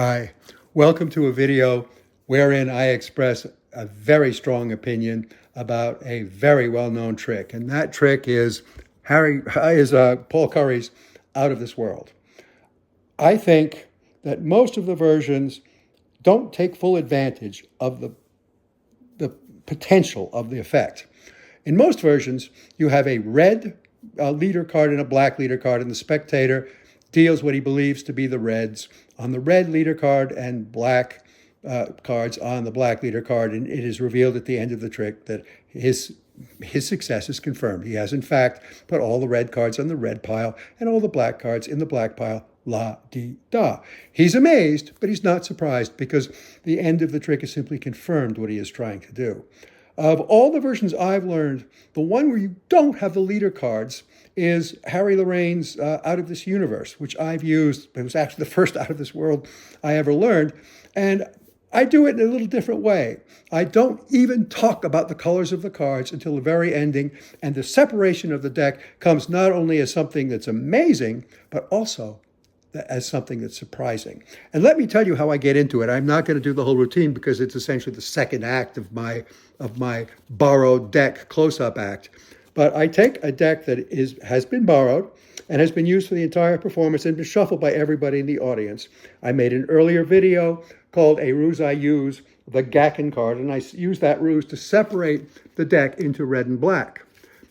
Hi, welcome to a video wherein I express a very strong opinion about a very well-known trick, and that trick is Paul Curry's Out of This World. I think that most of the versions don't take full advantage of the potential of the effect. In most versions, you have a red leader card and a black leader card, and the spectator deals what he believes to be the reds on the red leader card and black cards on the black leader card, and it is revealed at the end of the trick that his success is confirmed. He has, in fact, put all the red cards on the red pile and all the black cards in the black pile. La-di-da. He's amazed, but he's not surprised because the end of the trick has simply confirmed what he is trying to do. Of all the versions I've learned, the one where you don't have the leader cards is Harry Lorayne's Out of This Universe, which I've used. It was actually the first Out of This World I ever learned. And I do it in a little different way. I don't even talk about the colors of the cards until the very ending. And the separation of the deck comes not only as something that's amazing, but also as something that's surprising. And let me tell you how I get into it. I'm not going to do the whole routine because it's essentially the second act of my borrowed deck close-up act. But I take a deck that has been borrowed and has been used for the entire performance and been shuffled by everybody in the audience. I made an earlier video called A Ruse I Use, the Gacken card, and I use that ruse to separate the deck into red and black.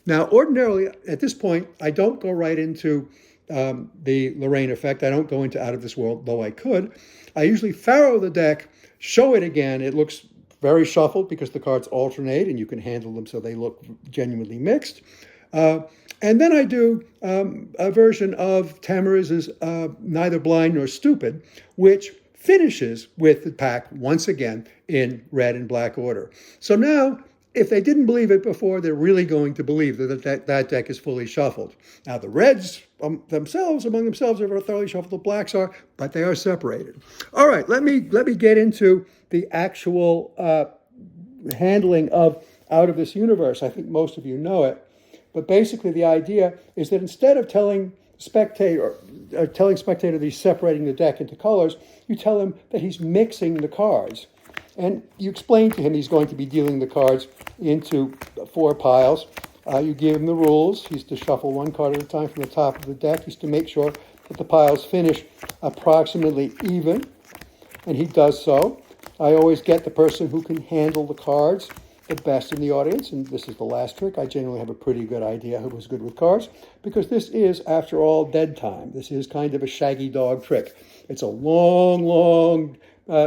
Now, ordinarily, at this point, I don't go right into the Lorayne effect. I don't go into Out of This World, though I could. I usually farrow the deck, show it again. It looks very shuffled because the cards alternate and you can handle them so they look genuinely mixed. And then I do a version of Tamariz's Neither Blind Nor Stupid, which finishes with the pack once again in red and black order. So now, if they didn't believe it before, they're really going to believe that deck is fully shuffled. Now, the reds among themselves are thoroughly shuffled. The blacks are, but they are separated. All right, let me get into the actual handling of Out of This Universe. I think most of you know it. But basically, the idea is that instead of telling spectator that he's separating the deck into colors, you tell him that he's mixing the cards. And you explain to him he's going to be dealing the cards into 4 piles. You give him the rules. He's to shuffle 1 card at a time from the top of the deck. He's to make sure that the piles finish approximately even, and he does so. I always get the person who can handle the cards the best in the audience, and this is the last trick. I generally have a pretty good idea who was good with cards, because this is, after all, dead time. This is kind of a shaggy dog trick. It's a long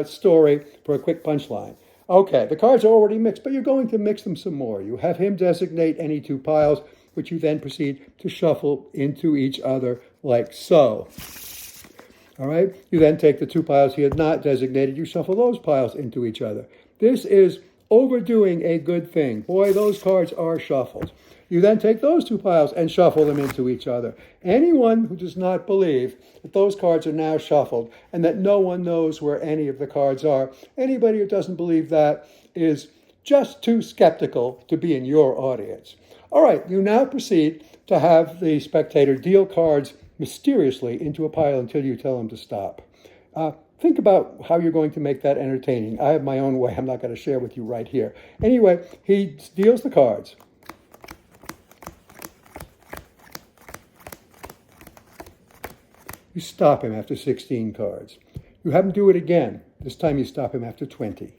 story for a quick punchline. Okay, the cards are already mixed, but you're going to mix them some more. You have him designate any 2 piles, which you then proceed to shuffle into each other like so. All right, you then take the 2 piles he had not designated, you shuffle those piles into each other. This is overdoing a good thing. Boy, those cards are shuffled. You then take those 2 piles and shuffle them into each other. Anyone who does not believe that those cards are now shuffled and that no one knows where any of the cards are, anybody who doesn't believe that is just too skeptical to be in your audience. All right, you now proceed to have the spectator deal cards mysteriously into a pile until you tell him to stop. Think about how you're going to make that entertaining. I have my own way I'm not going to share with you right here. Anyway, he deals the cards. You stop him after 16 cards. You have him do it again. This time you stop him after 20.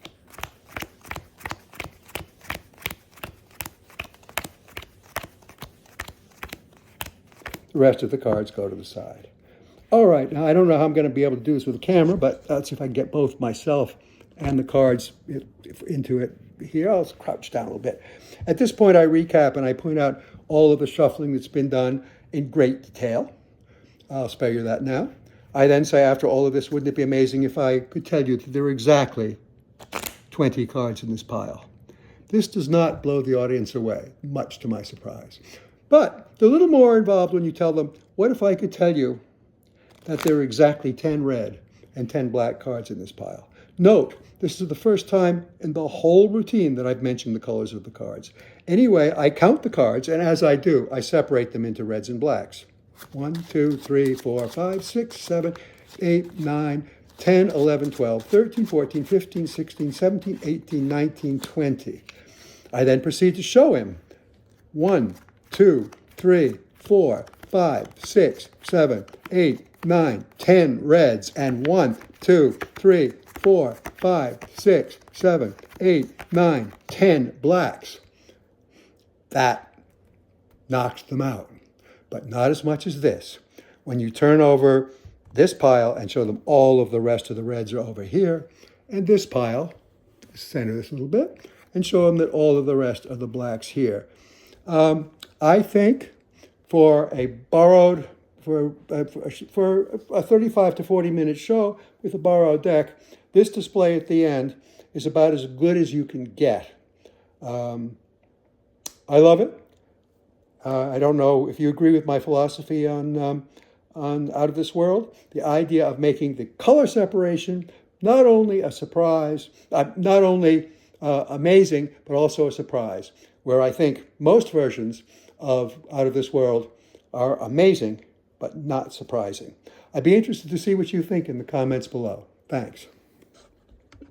The rest of the cards go to the side. All right, now I don't know how I'm going to be able to do this with a camera, but let's see if I can get both myself and the cards into it here. I'll crouch down a little bit. At this point, I recap and I point out all of the shuffling that's been done in great detail. I'll spare you that now. I then say, after all of this, wouldn't it be amazing if I could tell you that there are exactly 20 cards in this pile? This does not blow the audience away, much to my surprise. But they're a little more involved when you tell them, what if I could tell you that there are exactly 10 red and 10 black cards in this pile? Note, this is the first time in the whole routine that I've mentioned the colors of the cards. Anyway, I count the cards, and as I do, I separate them into reds and blacks. 1, 2, 3, 4, 5, 6, 7, 8, 9, 10, 11, 12, 13, 14, 15, 16, 17, 18, 19, 20. I then proceed to show him 1, 2, 3, 4, 5, 6, 7, 8, 9, 10 reds, and 1, 2, 3, 4, 5, 6, 7, 8, 9, 10 blacks. That knocks them out, but not as much as this. When you turn over this pile and show them all of the rest of the reds are over here, and this pile, center this a little bit, and show them that all of the rest of the blacks here. I think for a borrowed, for a 35 to 40 minute show with a borrowed deck, this display at the end is about as good as you can get. I love it. I don't know if you agree with my philosophy on Out of This World. The idea of making the color separation not only a surprise, not only amazing, but also a surprise, where I think most versions of Out of This World are amazing, but not surprising. I'd be interested to see what you think in the comments below. Thanks.